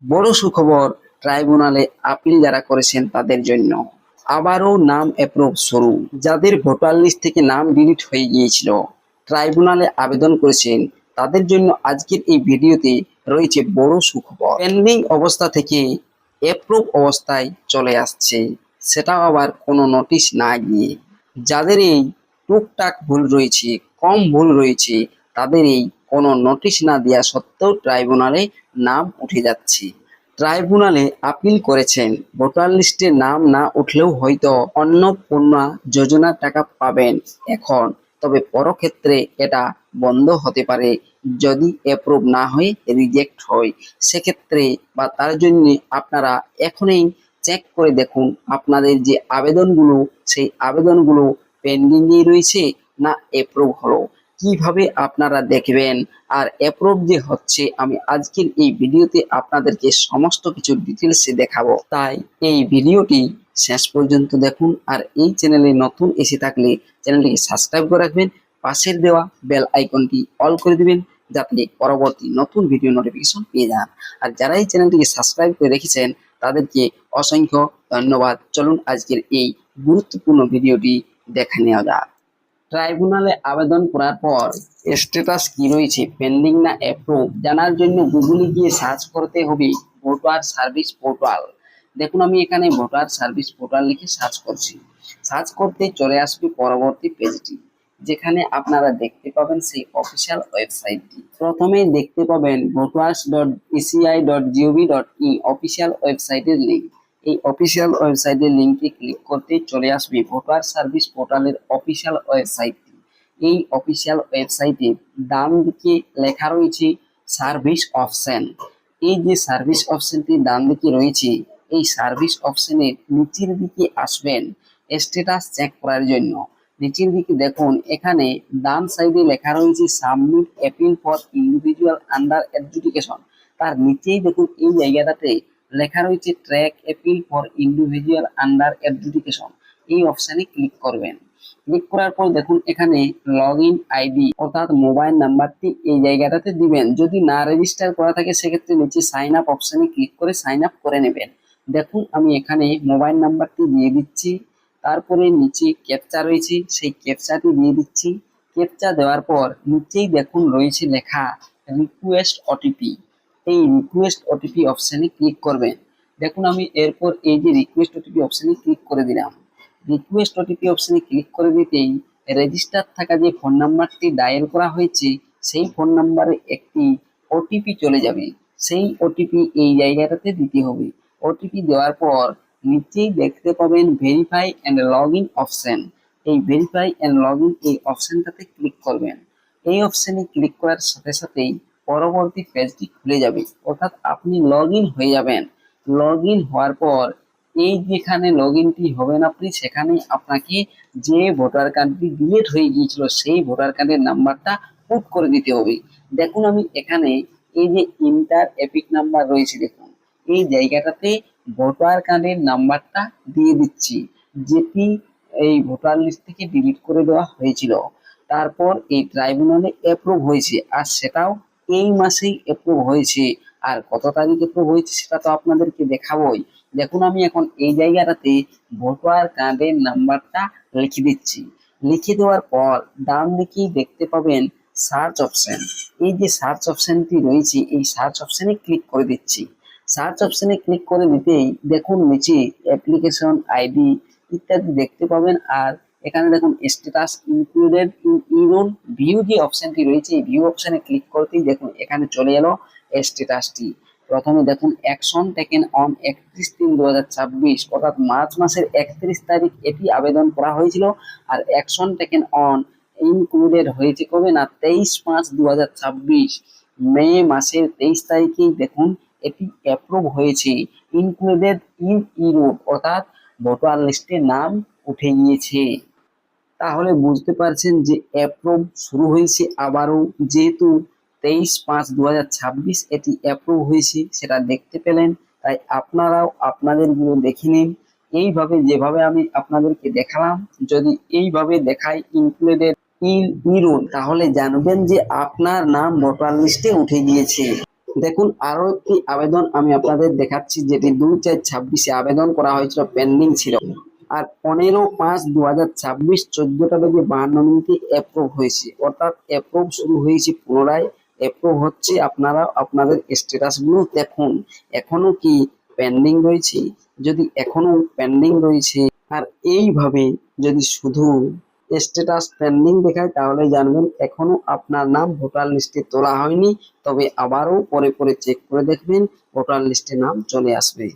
বড় সুখবর, ট্রাইব্যুনালে আপিল যারা করেছেন তাদের জন্য আবারও নাম অ্যাপ্রুভ শুরু। যাদের ভোটার লিস্ট থেকে নাম ডিলিট হয়ে গিয়েছিল, ট্রাইব্যুনালে আবেদন করেছেন, তাদের জন্য আজকের এই ভিডিওতে রয়েছে বড় সুখবর। পেন্ডিং অবস্থা থেকে অ্যাপ্রুভ অবস্থায় চলে আসছে, সেটাও আবার কোনো নোটিশ না গিয়ে। যাদের এই টুকটাক ভুল রয়েছে, কম ভুল রয়েছে, তাদের এই কোনো নোটিশ না দেওয়া সত্ত্বেও ট্রাইব্যুনালে নাম উঠে যাচ্ছে। ট্রাইব্যুনালে আপিল করেছেন, ভোটার লিস্টে নাম না উঠলেও হয়তো অন্নপূর্ণা যোজনার টাকা পাবেন এখন, তবে পরক্ষেত্রে এটা বন্ধ হতে পারে যদি অ্যাপ্রুভ না হয়ে রিজেক্ট হয়। সেক্ষেত্রে বা তার জন্য আপনারা এখনই চেক করে দেখুন আপনাদের যে আবেদনগুলো, সেই আবেদনগুলো পেন্ডিংয়ে রয়েছে না অ্যাপ্রুভ হলো। কিভাবে আপনারা দেখবেন আর অ্যাপ্রুভ যে হচ্ছে, আমি আজকের এই ভিডিওতে আপনাদেরকে সমস্ত কিছু ডিটেলসে দেখাবো। তাই এই ভিডিওটি শেষ পর্যন্ত দেখুন। আর এই চ্যানেলে নতুন এসে থাকলে চ্যানেলটিকে সাবস্ক্রাইব করে রাখবেন, পাশের দেওয়া বেল আইকনটি অল করে দিবেন যাতে পরবর্তী নতুন ভিডিও নোটিফিকেশন পেয়ে যান। আর যারা এই চ্যানেলটিকে সাবস্ক্রাইব করে রেখেছেন তাদেরকে অসংখ্য ধন্যবাদ। চলুন আজকের এই গুরুত্বপূর্ণ ভিডিওটি দেখে নেওয়া যাক। ট্রাইব্যুনালে আবেদন করার পর স্ট্যাটাস কি রয়েছে, পেন্ডিং না অ্যাপ্রুভ, জানার জন্য গুগলে গিয়ে সার্চ করতে হবে ভোটার সার্ভিস পোর্টাল। দেখুন আমি এখানে ভোটার সার্ভিস পোর্টাল লিখে সার্চ করছি। সার্চ করতে চলে আসবে পরবর্তী পেজটি, যেখানে আপনারা দেখতে পাবেন সেই অফিসিয়াল ওয়েবসাইটটি। প্রথমেই দেখতে পাবেন voters.eci.gov.in অফিসিয়াল ওয়েবসাইটের লিঙ্ক। এই অফিসিয়াল ওয়েবসাইটের লিঙ্কে ক্লিক করতে চলে আসবে ভোটার সার্ভিস পোর্টালের অফিসিয়াল ওয়েবসাইটটি। এই অফিসিয়াল ওয়েবসাইটে ডান দিকে লেখা রয়েছে সার্ভিস অপশন। এই যে সার্ভিস অপশনটি ডান দিকে রয়েছে, এই সার্ভিস অপশনের নিচের দিকে আসবেন স্ট্যাটাস চেক করার জন্য। নিচের দিকে দেখুন এখানে ডান সাইডে লেখা রয়েছে submit appeal for individual under adjudication. তার নিচেই দেখুন এই জায়গাটাতে লেখা রয়েছে track appeal for individual under adjudication. এই অপশানে ক্লিক করবেন। ক্লিক করার পর দেখুন এখানে লগ ইন আইডি অর্থাৎ মোবাইল নাম্বারটি এই জায়গাটাতে দিবেন। যদি না রেজিস্টার করা থাকে সেক্ষেত্রে নিচে সাইন আপ অপশানে ক্লিক করে সাইন আপ করে নেবেন। দেখুন আমি এখানে মোবাইল নাম্বারটি দিয়ে দিচ্ছি, তারপরে নিচে ক্যাপচা রয়েছে, সেই ক্যাপচাটি দিয়ে দিচ্ছি। ক্যাপচা দেওয়ার পর নিচেই দেখুন রয়েছে লেখা রিকোয়েস্ট ওটিপি। এই রিকোয়েস্ট ওটিপি অপশানে ক্লিক করবেন। দেখুন আমি এরপর এই যে রিকোয়েস্ট ওটিপি অপশানে ক্লিক করে দিলাম। রিকোয়েস্ট ওটিপি অপশানে ক্লিক করে দিতেই রেজিস্টার থাকা যে ফোন নাম্বারটি ডায়াল করা হয়েছে সেই ফোন নাম্বারে একটি ওটিপি চলে যাবে। সেই ওটিপি এই জায়গাটাতে দিতে হবে। ওটিপি দেওয়ার পর নিচেই দেখতে পাবেন verify and log in option. এই ভেরিফাই অ্যান্ড লগ ইন এই অপশনটাতে ক্লিক করবেন। এই অপশানে ক্লিক করার সাথে সাথেই পরবর্তী পেজটি খুলে যাবে, অর্থাৎ আপনি লগ ইন হয়ে যাবেন। লগ ইন হওয়ার পর এই যেখানে লগ ইনটি হবেন আপনি, সেখানে আপনাকে যে ভোটার কার্ডটি ডিলিট হয়ে গিয়েছিল সেই ভোটার কার্ডের নাম্বারটা পুট করে দিতে হবে। দেখুন আমি এখানে এই যে ইন্টার এপিক নাম্বার রয়েছে, দেখুন এই জায়গাটাতে ভোটার কার্ডের নাম্বারটা দিয়ে দিচ্ছি, যেটি এই ভোটার লিস্ট থেকে ডিলিট করে দেওয়া হয়েছিল। তারপর এই ট্রাইব্যুনালে অ্যাপ্রুভ হয়েছে, আর সেটাও এই মাসেই অ্যাপ্রুভ হয়েছে। আর কত তারিখ অ্যাপ্রুভ হয়েছে সেটা তো আপনাদেরকে দেখাবোই। দেখুন আমি এখন এই জায়গাটাতে ভোটার কার্ডের নাম্বারটা লিখে দিচ্ছি। লিখে দেওয়ার পর ডান দিকেই দেখতে পাবেন সার্চ অপশন। এই যে সার্চ অপশনটি রয়েছে এই সার্চ অপশনে ক্লিক করে দিচ্ছি। সার্চ অপশনে ক্লিক করে দিতেই দেখুন নিচে অ্যাপ্লিকেশন আইডি ইত্যাদি দেখতে পাবেন। আর এখানে দেখুন status included in your view যে অপশনটি রয়েছে, এই ভিউ অপশনে ক্লিক করতেই দেখুন এখানে চলে এলো স্ট্যাটাসটি। প্রথমে দেখুন অ্যাকশন টেকেন অন 31/3/2024, অর্থাৎ মার্চ মাসের 31 তারিখ এটি আবেদন করা হয়েছিল। আর অ্যাকশন টেকেন অন ইনক্লুডেড হয়েছে কবে না 23/5/2024, মে মাসের 23 তারিখেই দেখুন এটি অ্যাপ্রুভ হয়েছে। ইনক্লুডেড ইন ইউরোপ, অর্থাৎ ভোটার লিস্টে নাম উঠে গিয়েছে। তাহলে বুঝতে পারছেন যে অ্যাপ্রুভ শুরু হয়েছে আবারও, যেহেতু 23/5/2026 এটি অ্যাপ্রুভ হয়েছে সেটা দেখতে পেলেন। তাই আপনারাও আপনাদেরগুলো দেখে নিন এইভাবে, যেভাবে আমি আপনাদেরকে দেখালাম। যদি এইভাবে দেখাই ইনক্লুডেড ইন ইউরো, তাহলে জানবেন যে আপনার নাম ভোটার লিস্টে উঠে গিয়েছে। দেখুন আরো একটি আবেদন আমি আপনাদের দেখাচ্ছি, যেটি 2/4/26 আবেদন করা হয়েছিল, পেন্ডিং ছিল। আর 15/5/2026 14:52 অ্যাপ্রুভ হয়েছে, অর্থাৎ অ্যাপ্রুভ শুরু হয়েছে, পুনরায় অ্যাপ্রুভ হচ্ছে। আপনারা আপনাদের স্ট্যাটাস গুলো দেখুন এখনো কি পেন্ডিং রয়েছে। যদি এখনো পেন্ডিং রয়েছে আর এইভাবে যদি শুধু স্ট্যাটাস পেন্ডিং দেখায়, তাহলে জানবেন এখনো আপনার নাম ভোটার লিস্টে তোলা হয়নি। তবে আবারও পরে পরে চেক করে দেখবেন, ভোটার লিস্টে নাম চলে আসবে।